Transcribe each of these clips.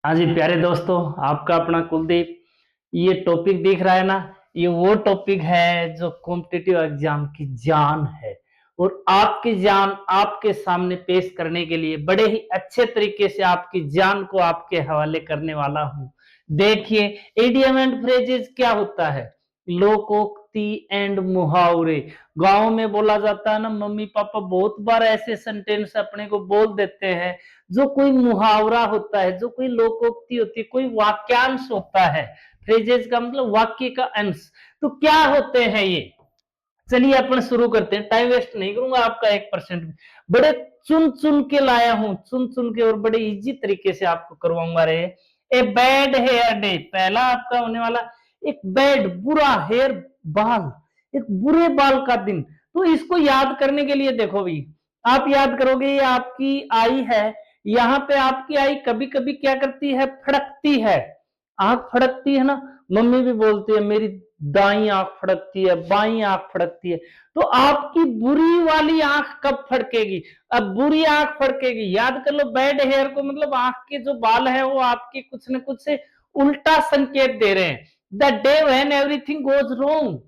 हाँ जी प्यारे दोस्तों, आपका अपना कुलदीप। ये टॉपिक दिख रहा है ना, ये वो टॉपिक है जो कॉम्पिटिटिव एग्जाम की जान है। और आपकी जान आपके सामने पेश करने के लिए बड़े ही अच्छे तरीके से आपकी जान को आपके हवाले करने वाला हूं। देखिए, इडियम एंड फ्रेजेस क्या होता है? लोकोक्ति एंड मुहावरे। गांव में बोला जाता है ना, मम्मी पापा बहुत बार ऐसे सेंटेंस अपने को बोल देते हैं जो कोई मुहावरा होता है, जो कोई लोकोक्ति होती है, कोई वाक्यांश होता है। फ्रेजेस का मतलब वाक्य का अंश। तो क्या होते हैं ये? चलिए अपन शुरू करते हैं, टाइम वेस्ट नहीं करूंगा आपका 1% भी। बड़े चुन चुन के लाया हूं, चुन चुन के, और बड़े इजी तरीके से आपको करवाऊंगा रे। ए बैड हेयर डे, पहला आपका होने वाला एक बैड, बुरा हेयर, बाल, एक बुरे बाल का दिन। तो इसको याद करने के लिए देखो भी, आप याद करोगे, ये आपकी आई है, यहां पे आपकी आई कभी कभी क्या करती है, फड़कती है, आंख फड़कती है ना। मम्मी भी बोलती है मेरी दाई आंख फड़कती है, बाई आंख फड़कती है। तो आपकी बुरी वाली आंख कब फड़केगी? अब बुरी आंख फड़केगी, याद कर लो, बैड हेयर को मतलब आंख के जो बाल है वो आपके कुछ न कुछ से उल्टा संकेत दे रहे हैं। The day when everything goes wrong,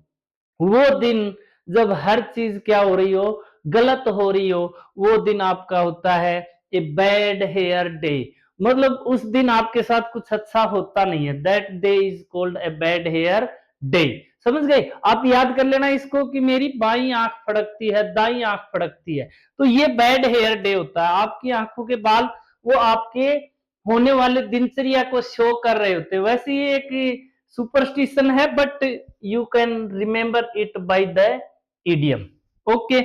वो दिन जब हर चीज क्या हो रही हो, गलत हो रही हो, वो दिन आपका होता है ए बैड हेयर डे। मतलब उस दिन आपके साथ कुछ अच्छा होता नहीं है। That day is called a bad hair day. समझ गए? आप याद कर लेना इसको कि मेरी बाई आंख फड़कती है, दाई आंख फड़कती है। तो ये बैड हेयर डे होता है। आपकी आंखों के बाल वो आपके होने वाले दिनचर्या को शो कर रहे होते हैं। वैसे ये एक सुपरस्टिशन है, but you can remember it by the idiom. Okay,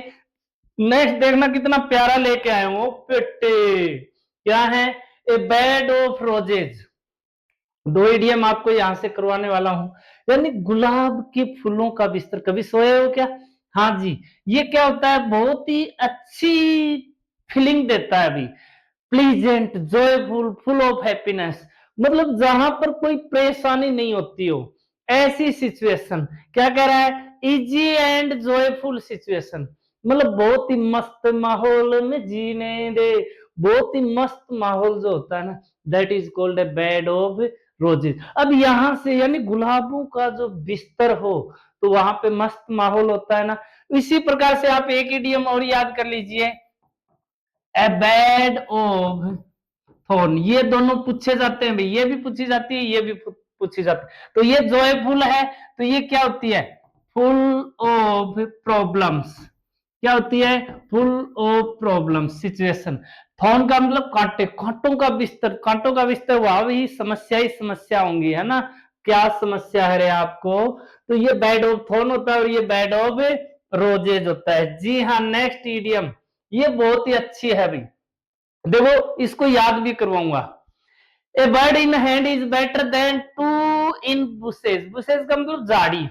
next देखना कितना प्यारा लेके आए हो पेटे। क्या है? ए बेड ऑफ रोजेज। दो इडियम आपको यहां से करवाने वाला हूं। यानी गुलाब के फूलों का बिस्तर, कभी सोए हो क्या? हाँ जी। ये क्या होता है, बहुत ही अच्छी फीलिंग देता है अभी। Pleasant, joyful, full of happiness, मतलब जहां पर कोई परेशानी नहीं होती हो, ऐसी सिचुएशन। क्या कह रहा है? इजी एंड जॉयफुल सिचुएशन, मतलब बहुत ही मस्त माहौल में जीने दे। बहुत ही मस्त माहौल जो होता है ना, that is called A bed of roses. अब यहां से यानी गुलाबों का जो बिस्तर हो, तो वहां पे मस्त माहौल होता है ना। इसी प्रकार से आप एक इडियम और याद कर लीजिए, ए बेड ऑफ थॉर्न। ये दोनों पूछे जाते हैं भाई, ये भी पूछी जाती है, ये भी पूछी जाती है। तो ये जॉयफुल है, तो ये क्या होती है, फुल ऑफ प्रॉब्लम्स। क्या होती है? Full of problems situation. Thorn का मतलब कांटे, कांटों का बिस्तर, कांटों का बिस्तर, वहां भी समस्या ही समस्या होंगी, है ना। क्या समस्या है रे आपको? तो ये बेड ऑफ थॉर्न होता है और ये बेड ऑफ रोजेज होता है। जी हाँ, नेक्स्ट इडियम, ये बहुत ही अच्छी है भाई। देखो इसको याद भी करवाऊंगा। A bird in hand is better than two in bushes. Bushes का मतलब झाड़ी।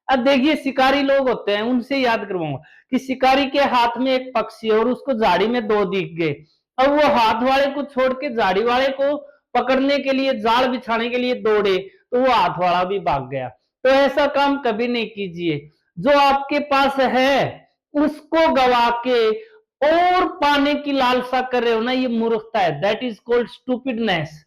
अब देखिए, शिकारी लोग होते हैं, उनसे याद करवाऊंगा कि शिकारी के हाथ में एक पक्षी और उसको झाड़ी में दो दिख गए। अब वो हाथ वाले को छोड़ के झाड़ी वाले को पकड़ने के लिए, जाल बिछाने के लिए दौड़े, तो वो हाथ वाला भी भाग गया। तो ऐसा काम कभी नहीं कीजिए। जो आपके पास है उसको गवा के और पाने की लालसा कर रहे हो ना, ये मूर्खता है। That is called stupidness.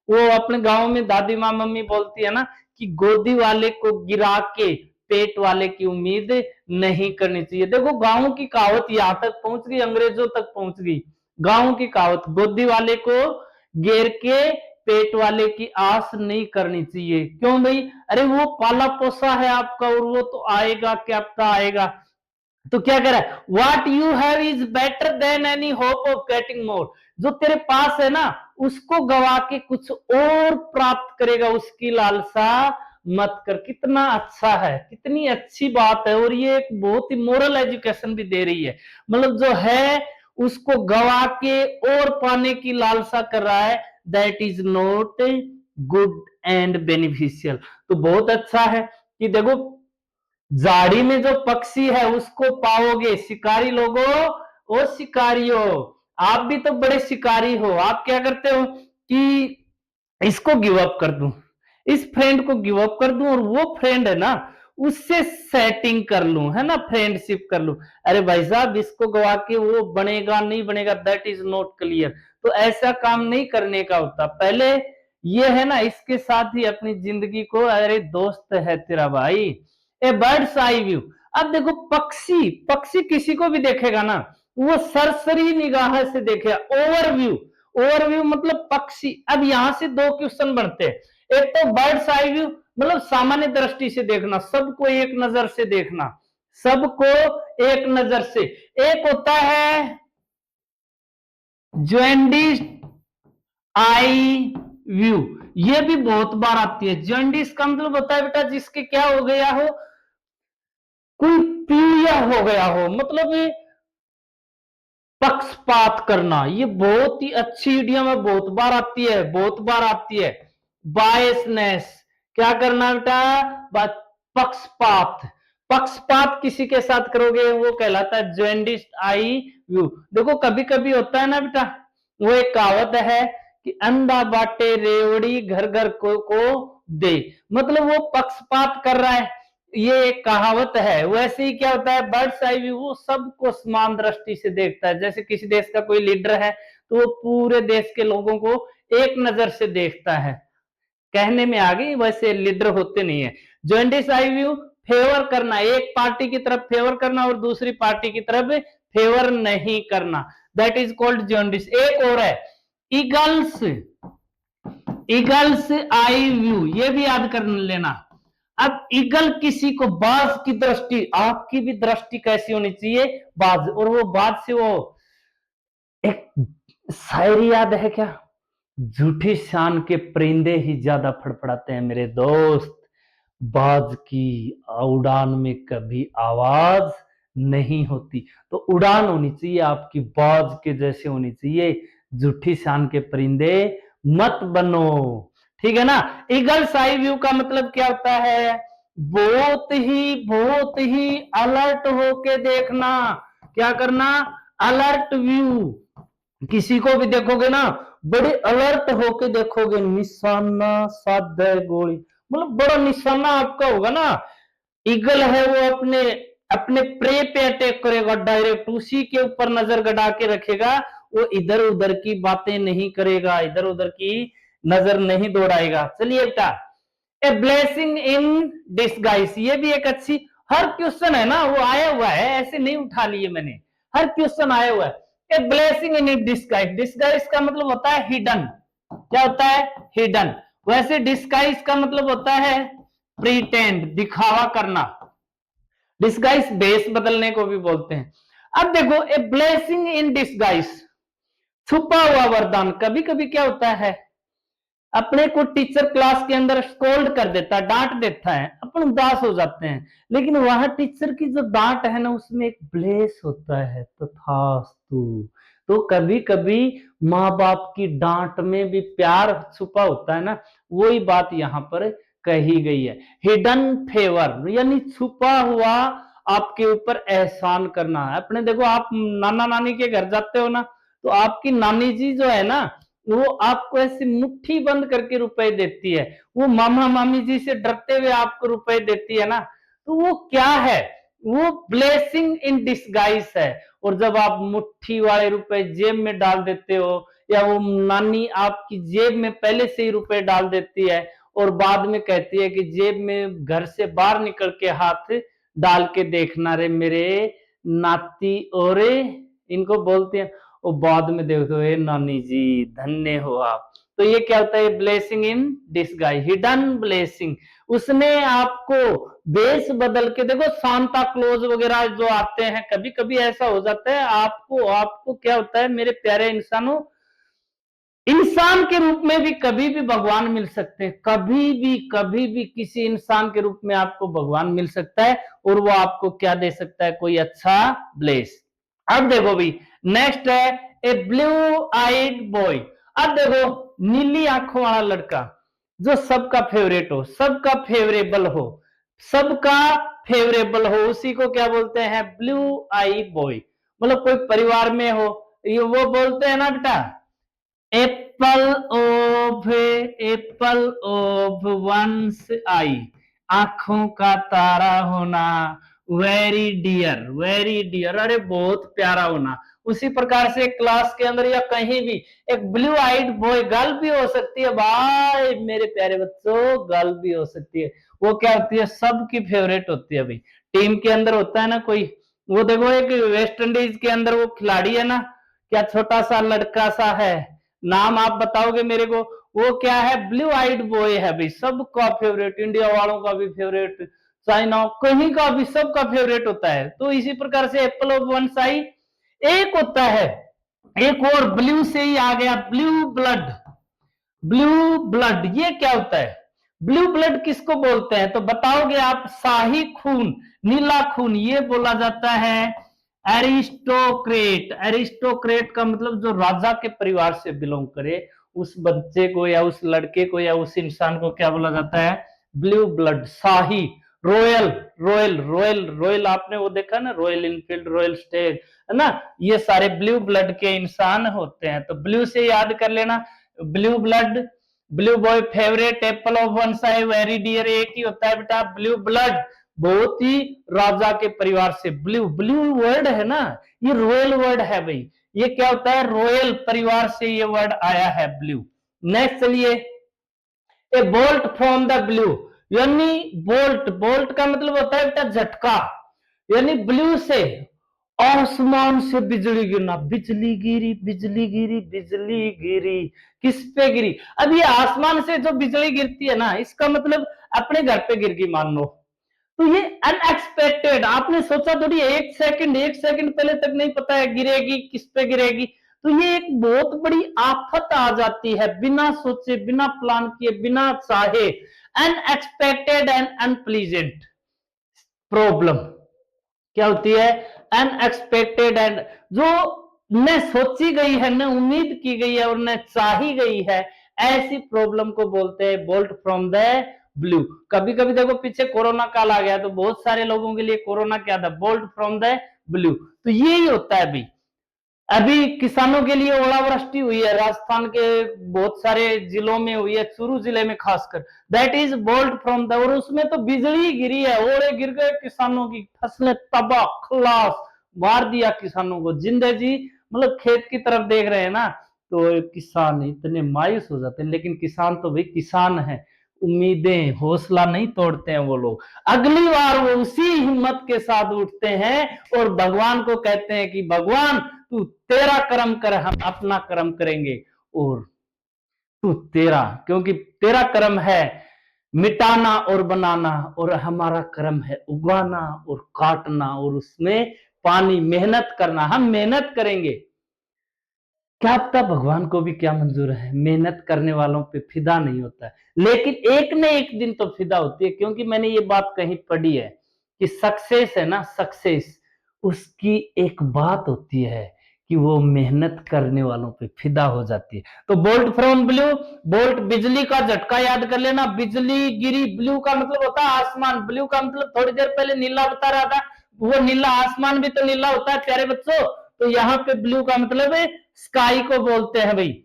वो अपने गांव में दादी माँ मम्मी बोलती है ना कि गोदी वाले को गिरा के पेट वाले की उम्मीद नहीं करनी चाहिए। देखो गांव की कहावत यहां तक पहुंच गई, अंग्रेजों तक पहुंच गई। गांव की कहावत, गोदी वाले को घेर के पेट वाले की आस नहीं करनी चाहिए। क्यों भाई? अरे वो पाला पोसा है आपका, और वो तो आएगा, क्या पता आएगा। तो क्या कह रहा है, what you have is better then any hope of getting more. जो तेरे पास है ना, उसको गवा के कुछ और प्राप्त करेगा, उसकी लालसा मत कर। कितना अच्छा है, कितनी अच्छी बात है। और ये एक बहुत ही मोरल एजुकेशन भी दे रही है। मतलब जो है उसको गवा के और पाने की लालसा कर रहा है, that is not good and beneficial. तो बहुत अच्छा है कि देखो, झाड़ी में जो पक्षी है उसको पाओगे। शिकारी लोगों, ओ शिकारियों, आप भी तो बड़े शिकारी हो। आप क्या करते हो कि इसको गिव अप कर दूं, इस फ्रेंड को गिव अप कर दूं, और वो फ्रेंड है ना उससे सेटिंग कर लूं, है ना, फ्रेंडशिप कर लूं। अरे भाई साहब, इसको गवा के वो बनेगा नहीं बनेगा, दैट इज नॉट क्लियर। तो ऐसा काम नहीं करने का होता। पहले ये है ना, इसके साथ ही अपनी जिंदगी को, अरे दोस्त है तेरा भाई। ए बर्ड्स आई व्यू। अब देखो पक्षी, पक्षी किसी को भी देखेगा ना वो सरसरी निगाह से देखेगा। ओवरव्यू, ओवरव्यू मतलब पक्षी। अब यहां से दो क्वेश्चन बनते हैं। एक तो बर्ड्स आई व्यू मतलब सामान्य दृष्टि से देखना, सबको एक नजर से देखना, सबको एक नजर से। एक होता है जॉइंडिस आई व्यू, ये भी बहुत बार आती है। जॉइंडिस का मतलब होता है बेटा जिसके क्या हो गया हो, कोई पीलिया हो गया हो, मतलब पक्षपात करना। ये बहुत ही अच्छी इडियम है, बहुत बार आती है, बहुत बार आती है। बायसनेस, क्या करना बेटा, पक्षपात। पक्षपात किसी के साथ करोगे वो कहलाता है जॉइंडिस आई व्यू। देखो कभी कभी होता है ना बेटा, वो एक कहावत है कि अंधा बाटे रेवड़ी घर घर को दे, मतलब वो पक्षपात कर रहा है, ये एक कहावत है। वैसे ही क्या होता है बर्ड्स आई व्यू, वो सबको समान दृष्टि से देखता है। जैसे किसी देश का कोई लीडर है तो वो पूरे देश के लोगों को एक नजर से देखता है। कहने में आ गई, वैसे लीडर होते नहीं है। जॉइंटिस आई व्यू फेवर करना, एक पार्टी की तरफ फेवर करना और दूसरी पार्टी की तरफ फेवर नहीं करना, दैट इज कॉल्ड जॉइंटिस। एक और है ईगल्स, ईगल्स आई व्यू, ये भी याद कर लेना। अब ईगल किसी को, बाज की दृष्टि, आपकी भी दृष्टि कैसी होनी चाहिए, बाज। और वो बाज से वो एक शायरी याद है क्या, झूठी शान के परिंदे ही ज्यादा फड़फड़ाते हैं मेरे दोस्त, बाज की उड़ान में कभी आवाज नहीं होती। तो उड़ान होनी चाहिए आपकी बाज के जैसे होनी चाहिए, झूठी शान के परिंदे मत बनो, ठीक है ना। ईगल्स आई व्यू का मतलब क्या होता है, बहुत ही अलर्ट होके देखना। क्या करना, अलर्ट व्यू। किसी को भी देखोगे ना बड़े अलर्ट होके देखोगे, निशाना साधा गोली, मतलब बड़ा निशाना आपका होगा ना। ईगल है वो अपने अपने प्रे पे अटैक करेगा डायरेक्ट, उसी के ऊपर नजर गड़ा के रखेगा, वो इधर उधर की बातें नहीं करेगा, इधर उधर की नजर नहीं दौड़ाएगा। चलिए बेटा, ए ब्लेसिंग इन डिस्गाइज, ये भी एक अच्छी, हर क्वेश्चन है ना वो आया हुआ है, ऐसे नहीं उठा लिए मैंने, हर क्वेश्चन आया हुआ है। A blessing in disguise, disguise का मतलब होता है हिडन, क्या होता है, हिडन। वैसे डिस्गाइज का मतलब होता है प्रीटेंड, दिखावा करना। डिस्गाइज बेस बदलने को भी बोलते हैं। अब देखो ए ब्लेसिंग इन डिस्गाइज, छुपा हुआ वरदान। कभी कभी क्या होता है, अपने को टीचर क्लास के अंदर स्कोल्ड कर देता है, डांट देता है, अपन उदास हो जाते हैं, लेकिन वहां टीचर की जो डांट है ना उसमें एक ब्लेस होता है, तथास्तु। तो कभी कभी माँ बाप की डांट में भी प्यार छुपा होता है ना, वही बात यहाँ पर कही गई है। हिडन फेवर यानी छुपा हुआ आपके ऊपर एहसान करना है। अपने देखो आप नाना नानी के घर जाते हो ना, तो आपकी नानी जी जो है ना वो आपको ऐसे मुट्ठी बंद करके रुपए देती है, वो मामा मामी जी से डरते हुए आपको रुपए देती है ना, तो वो क्या है, वो ब्लेसिंग इन डिस्गाइज है। और जब आप मुट्ठी वाले रुपए जेब में डाल देते हो, या वो नानी आपकी जेब में पहले से ही रुपए डाल देती है और बाद में कहती है कि जेब में घर से बाहर निकल के हाथ डाल के देखना रे मेरे नाती, और इनको बोलते हैं, और बाद में देखते हो नानी जी धन्य हो आप। तो ये क्या होता है, blessing in disguise, hidden blessing. उसने आपको बेस बदल के, देखो सांता क्लोज वगैरह जो आते हैं, कभी कभी ऐसा हो जाता है आपको आपको क्या होता है मेरे प्यारे इंसानों, इंसान के रूप में भी कभी भी भगवान मिल सकते हैं, कभी भी किसी इंसान के रूप में आपको भगवान मिल सकता है, और वो आपको क्या दे सकता है, कोई अच्छा ब्लेस। अब देखो भाई नेक्स्ट है ए ब्लू आइड बॉय। अब देखो नीली आंखों वाला लड़का जो सबका फेवरेट हो, सबका फेवरेबल हो, सबका फेवरेबल हो, उसी को क्या बोलते हैं, ब्लू आई बॉय। मतलब कोई परिवार में हो, ये वो बोलते हैं ना बेटा, एप्पल ऑफ वंस आई, आंखों का तारा होना, वेरी डियर, अरे बहुत प्यारा होना। उसी प्रकार से क्लास के अंदर या कहीं भी एक ब्लू आइड बॉय, गर्ल भी हो सकती है भाई मेरे प्यारे बच्चों, गर्ल भी हो सकती है। वो क्या होती है, सबकी फेवरेट होती है भाई। टीम के अंदर होता है ना कोई, वो देखो एक वेस्ट इंडीज के अंदर वो खिलाड़ी है ना, क्या छोटा सा लड़का सा है, नाम आप बताओगे मेरे को, वो क्या है, ब्लू आइड बॉय है भाई, सबका फेवरेट, इंडिया वालों का भी फेवरेट, चाइना कहीं का भी, सबका फेवरेट होता है। तो इसी प्रकार से एप्पल ऑफ वन आई एक होता है, एक और ब्लू से ही आ गया ब्लू ब्लड। ब्लू ब्लड ये क्या होता है, ब्लू ब्लड किसको बोलते हैं तो बताओगे आप, शाही खून, नीला खून, ये बोला जाता है एरिस्टोक्रेट। एरिस्टोक्रेट का मतलब जो राजा के परिवार से बिलोंग करे, उस बच्चे को या उस लड़के को या उस इंसान को क्या बोला जाता है, ब्लू ब्लड, शाही, रॉयल, रॉयल रॉयल रॉयल, आपने वो देखा ना, रॉयल इनफील्ड, रॉयल स्टेज, है ना, ये सारे ब्लू ब्लड के इंसान होते हैं। तो ब्लू से याद कर लेना, blue blood, blue boy favourite, apple of one eye very dear, एक ही होता है बेटा ब्लू ब्लड, बहुत ही राजा के परिवार से। ब्लू, ब्लू वर्ड है ना, ये रॉयल वर्ड है भाई, ये क्या होता है, रॉयल परिवार से ये वर्ड आया है ब्लू। नेक्स्ट चलिए, ए बोल्ट फ्रॉम द ब्लू, यानी बोल्ट, बोल्ट का मतलब होता है बेटा झटका, यानी ब्लू से आसमान से बिजली गिरना, बिजली गिरी बिजली गिरी बिजली गिरी, किस पे गिरी, अब ये आसमान से जो बिजली गिरती है ना, इसका मतलब अपने घर पे गिर गई मान लो, तो ये अनएक्सपेक्टेड, आपने सोचा थोड़ी, एक सेकंड पहले तक नहीं पता है गिरेगी किस पे गिरेगी, तो ये एक बहुत बड़ी आफत आ जाती है, बिना सोचे, बिना प्लान किए, बिना चाहे, अनएक्सपेक्टेड एंड अनप्लीजेंट प्रॉब्लम क्या होती है, अनएक्सपेक्टेड एंड, जो न सोची गई है, न उम्मीद की गई है और न चाही गई है, ऐसी प्रॉब्लम को बोलते हैं बोल्ट फ्रॉम द ब्लू। कभी कभी देखो पीछे कोरोना काल आ गया, तो बहुत सारे लोगों के लिए कोरोना क्या था, बोल्ट फ्रॉम द ब्लू, तो यही होता है अभी। अभी किसानों के लिए ओलावृष्टि हुई है, राजस्थान के बहुत सारे जिलों में हुई है, चूरू जिले में खासकर, that is bolt from the, और उसमें तो बिजली गिरी है, ओले गिर गए, किसानों की फसलें तबाह, खलास, मार दिया किसानों को जिंदे जी, मतलब खेत की तरफ देख रहे हैं ना, तो किसान इतने मायूस हो जाते हैं, लेकिन किसान तो भाई किसान है, उम्मीदें, हौसला नहीं तोड़ते हैं वो लोग, अगली बार वो उसी हिम्मत के साथ उठते हैं और भगवान को कहते हैं कि भगवान तू तेरा कर्म कर, हम अपना कर्म करेंगे, और तू तेरा, क्योंकि तेरा कर्म है मिटाना और बनाना, और हमारा कर्म है उगाना और काटना, और उसमें पानी, मेहनत करना, हम मेहनत करेंगे। क्या पता भगवान को भी क्या मंजूर है, मेहनत करने वालों पे फिदा नहीं होता है, लेकिन एक न एक दिन तो फिदा होती है, क्योंकि मैंने ये बात कहीं पढ़ी है कि सक्सेस है ना, सक्सेस, उसकी एक बात होती है कि वो मेहनत करने वालों पे फिदा हो जाती है। तो बोल्ट फ्रॉम ब्लू, बोल्ट बिजली का झटका याद कर लेना, बिजली गिरी, ब्लू का मतलब होता है आसमान, ब्लू का मतलब थोड़ी देर पहले नीला बता रहा था, वो नीला, आसमान भी तो नीला होता है प्यारे बच्चों, तो यहाँ पे ब्लू का मतलब है स्काई को बोलते हैं भाई।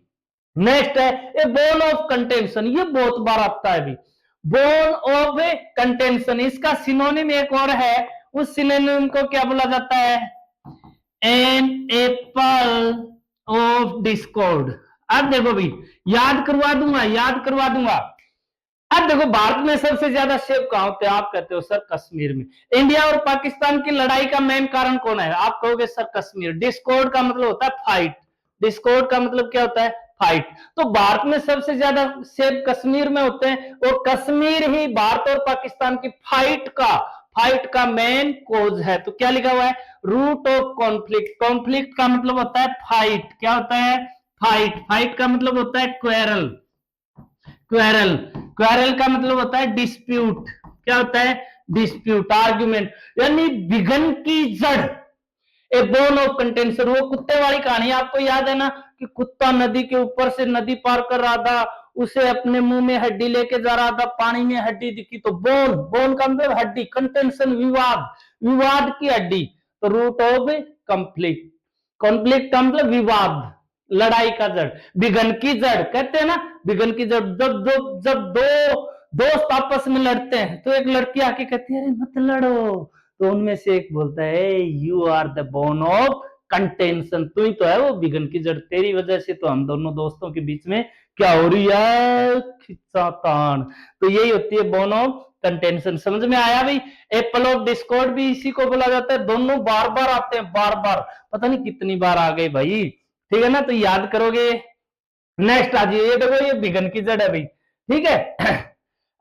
नेक्स्ट है ए बोन ऑफ कंटेंशन, ये बहुत बार आता है भाई, बोन ऑफ कंटेंशन, इसका सिनोनिम एक और है, उस सिनोनिम को क्या बोला जाता है, एन एप्पल ऑफ डिस्कॉर्ड। अब देखो भाई, याद करवा दूंगा, याद करवा दूंगा। अब देखो भारत में सबसे ज्यादा सेब कहां होते हैं, आप कहते हो सर कश्मीर में। इंडिया और पाकिस्तान की लड़ाई का मेन कारण कौन है, आप कहोगे सर कश्मीर। डिस्कॉर्ड का मतलब होता है फाइट, डिस्कॉर्ड का मतलब क्या होता है, फाइट। तो भारत में सबसे ज्यादा सेब कश्मीर में होते हैं, और कश्मीर ही भारत और पाकिस्तान की फाइट का मेन कोज है। तो क्या लिखा हुआ है, रूट ऑफ कॉन्फ्लिक्ट, कॉन्फ्लिक्ट का मतलब होता है फाइट, क्या होता है, फाइट, फाइट का मतलब होता है क्वेरल, क्वेरल, क्वेरल का मतलब होता है डिस्प्यूट, क्या होता है, डिस्प्यूट, आर्ग्यूमेंट, यानी विघन की जड़, ए बोन ऑफ कंटेंशन। वो कुत्ते वाली कहानी आपको याद है ना, कि कुत्ता नदी के ऊपर से नदी पार कर रहा था, उसे अपने मुंह में हड्डी लेके जा रहा था, पानी में हड्डी दिखी, तो बोन, बोन का मतलब हड्डी, कंटेंशन विवाद, विवाद की हड्डी, तो रूट ऑफ कंफ्लिक्ट, कॉन्फ्लिक्ट का मतलब विवाद, लड़ाई का जड़, विघन की जड़ कहते हैं ना, विघन की जड़, जब दो दोस्त आपस में लड़ते हैं, तो एक लड़की आके कहती है अरे मत लड़ो, तो उनमें से एक बोलता है you are the bone of contention, तू ही तो है वो विघन की जड़, तेरी वजह से तो हम दोनों दोस्तों के बीच में क्या हो रही है, खिंचातान। तो यही होती है बोन ऑफ कंटेंशन। समझ में आया भाई? एप्पल ऑफ डिस्कॉर्ड भी इसी को बोला जाता है। दोनों बार बार आते हैं, बार बार, पता नहीं कितनी बार आ गए भाई, ठीक है ना? तो याद करोगे। नेक्स्ट आ जाइए, ये देखो ये विघन की जड़ है भाई, ठीक है।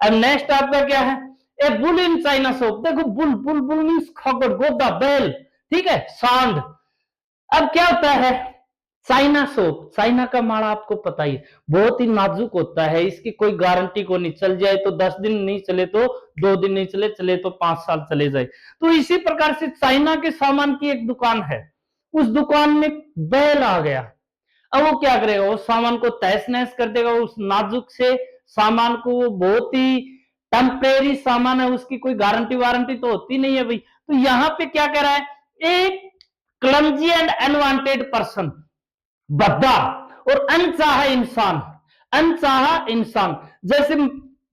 अब नेक्स्ट आपका क्या है? ए बुल इन चाइना सोप। देखो बुल, बुल बुल मीन्स खगड़, गोदा, बैल, ठीक है, सांड। अब क्या होता है? चाइना सोप, चाइना का माड़ा आपको पता ही है, बहुत ही नाजुक होता है, इसकी कोई गारंटी को नहीं, चल जाए तो 10 दिन नहीं चले तो 2 दिन नहीं चले, चले तो 5 साल चले जाए। तो इसी प्रकार से चाइना के सामान की एक दुकान है, उस दुकान में बैल आ गया। अब वो क्या करेगा? वो सामान को तहस नहस कर देगा, उस नाजुक से सामान को। वो बहुत ही टेम्परेरी सामान है, उसकी कोई गारंटी वारंटी तो होती नहीं है भाई। तो यहां पे क्या कह रहा है? एक clumsy and unwanted person, Badda और अनचाहा इंसान, अनचाहा इंसान, जैसे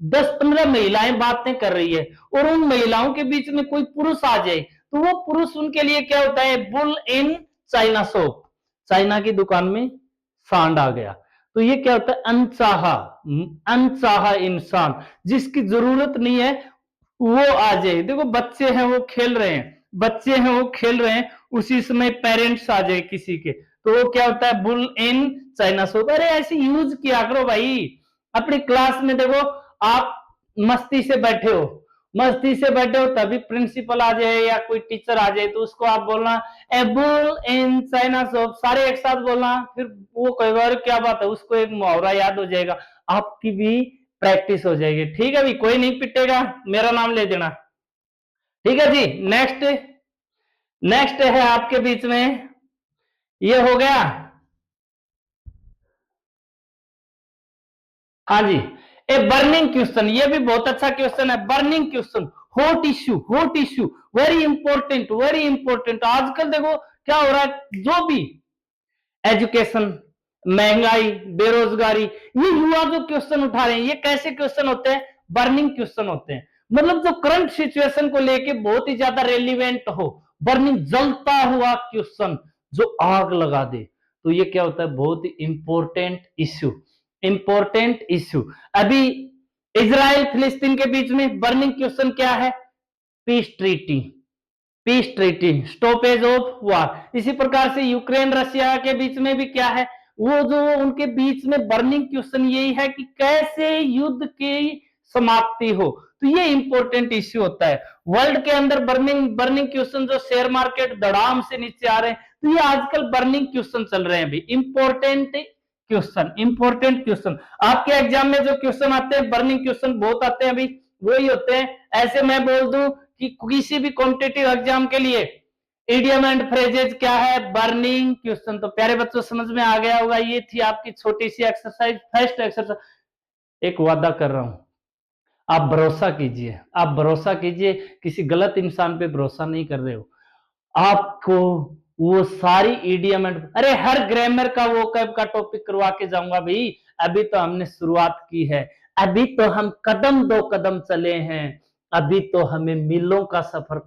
10-15 महिलाएं बातें कर रही है और उन महिलाओं के बीच में कोई पुरुष आ जाए, तो वो पुरुष उनके लिए क्या होता है? Bull in China shop, China की दुकान में सांड आ गया। तो ये क्या होता है? अनचाहा, अनचाहा इंसान, जिसकी जरूरत नहीं है वो आ जाए। देखो बच्चे हैं वो खेल रहे हैं, बच्चे हैं वो खेल रहे हैं, उसी समय पेरेंट्स आ जाए किसी के, तो वो क्या होता है? Bull in China shop. अरे ऐसे यूज किया करो भाई अपनी क्लास में। देखो आप मस्ती से बैठे हो, मस्ती से बैठे हो, तभी प्रिंसिपल आ जाए या कोई टीचर आ जाए, तो उसको आप बोलना ए बुल इन चाइना शॉप, सारे एक साथ बोलना। फिर वो कहेगा क्या बात है, उसको एक मुहावरा याद हो जाएगा, आपकी भी प्रैक्टिस हो जाएगी। ठीक है भाई, कोई नहीं पिटेगा, मेरा नाम ले देना। ठीक है जी। नेक्स्ट, नेक्स्ट है आपके बीच में, ये हो गया। हाँ जी, ए बर्निंग क्वेश्चन, ये भी बहुत अच्छा क्वेश्चन है। Burning question, hot issue, hot issue, very important, very important. आजकल देखो क्या हो रहा है, जो भी एजुकेशन, महंगाई, बेरोजगारी, ये युवा जो क्वेश्चन उठा रहे हैं, ये कैसे क्वेश्चन होते हैं? बर्निंग क्वेश्चन होते हैं। मतलब जो करंट सिचुएशन को लेके बहुत ही ज्यादा रेलिवेंट हो, बर्निंग, जलता हुआ क्वेश्चन जो आग लगा दे, तो ये क्या होता है? बहुत ही इंपॉर्टेंट इश्यू, इंपॉर्टेंट इश्यू। अभी इजराइल फिलिस्तीन के बीच में बर्निंग क्वेश्चन क्या है? Peace treaty, peace treaty, stoppage of war. इसी प्रकार से यूक्रेन रशिया के बीच में भी क्या है? वो जो उनके बीच में बर्निंग क्वेश्चन यही है कि कैसे युद्ध की समाप्ति हो। तो ये इंपॉर्टेंट इश्यू होता है। वर्ल्ड के अंदर बर्निंग बर्निंग क्वेश्चन, जो शेयर मार्केट धड़ाम से नीचे आ रहे हैं, तो ये आजकल बर्निंग क्वेश्चन चल रहे हैं भाई, इंपॉर्टेंट क्वेश्चन, इंपॉर्टेंट क्वेश्चन। आपके एग्जाम में जो क्वेश्चन आते हैं बर्निंग क्वेश्चन बहुत आते हैं भाई, वही होते हैं। ऐसे मैं बोल दूं कि किसी भी कॉम्पिटिटिव एग्जाम के लिए इडियम एंड फ्रेजेज क्या है? Burning question. तो प्यारे बच्चों समझ में आ गया होगा, ये थी आपकी छोटी सी एक्सरसाइज, फर्स्ट एक्सरसाइज। एक वादा कर रहा हूं, आप भरोसा कीजिए, आप भरोसा कीजिए, किसी गलत इंसान पे भरोसा नहीं कर रहे हो। आपको वो सारी इडियम एंड, अरे हर ग्रामर का वो कैब का टॉपिक करवा के जाऊंगा भाई। अभी तो हमने शुरुआत की है, अभी तो हम कदम दो कदम चले हैं, अभी तो हमें मीलों का सफर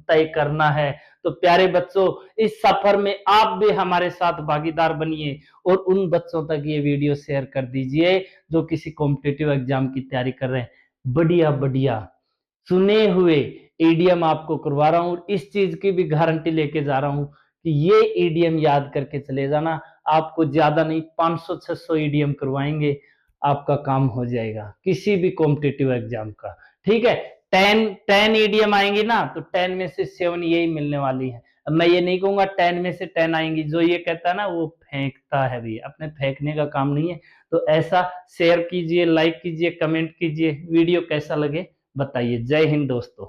तय करना है। तो प्यारे बच्चों, इस सफर में आप भी हमारे साथ भागीदार बनिए और उन बच्चों तक ये वीडियो शेयर कर दीजिए जो किसी कॉम्पिटिटिव एग्जाम की तैयारी कर रहे हैं। बढ़िया बढ़िया चुने हुए ईडीएम आपको करवा रहा हूं, इस चीज की भी गारंटी लेके जा रहा हूं कि ये ईडीएम याद करके चले जाना। आपको ज्यादा नहीं, 500-600 ईडीएम करवाएंगे, आपका काम हो जाएगा किसी भी कॉम्पिटिटिव एग्जाम का। ठीक है, 10 ईडीएम आएंगी ना, तो 10 में से 7 यही मिलने वाली है। अब मैं ये नहीं कहूंगा 10 में से 10 आएंगी, जो ये कहता है ना वो फेंकता है भैया, अपने फेंकने का काम नहीं है। तो ऐसा शेयर कीजिए, लाइक कीजिए, कमेंट कीजिए, वीडियो कैसा लगे बताइए। जय हिंद दोस्तों।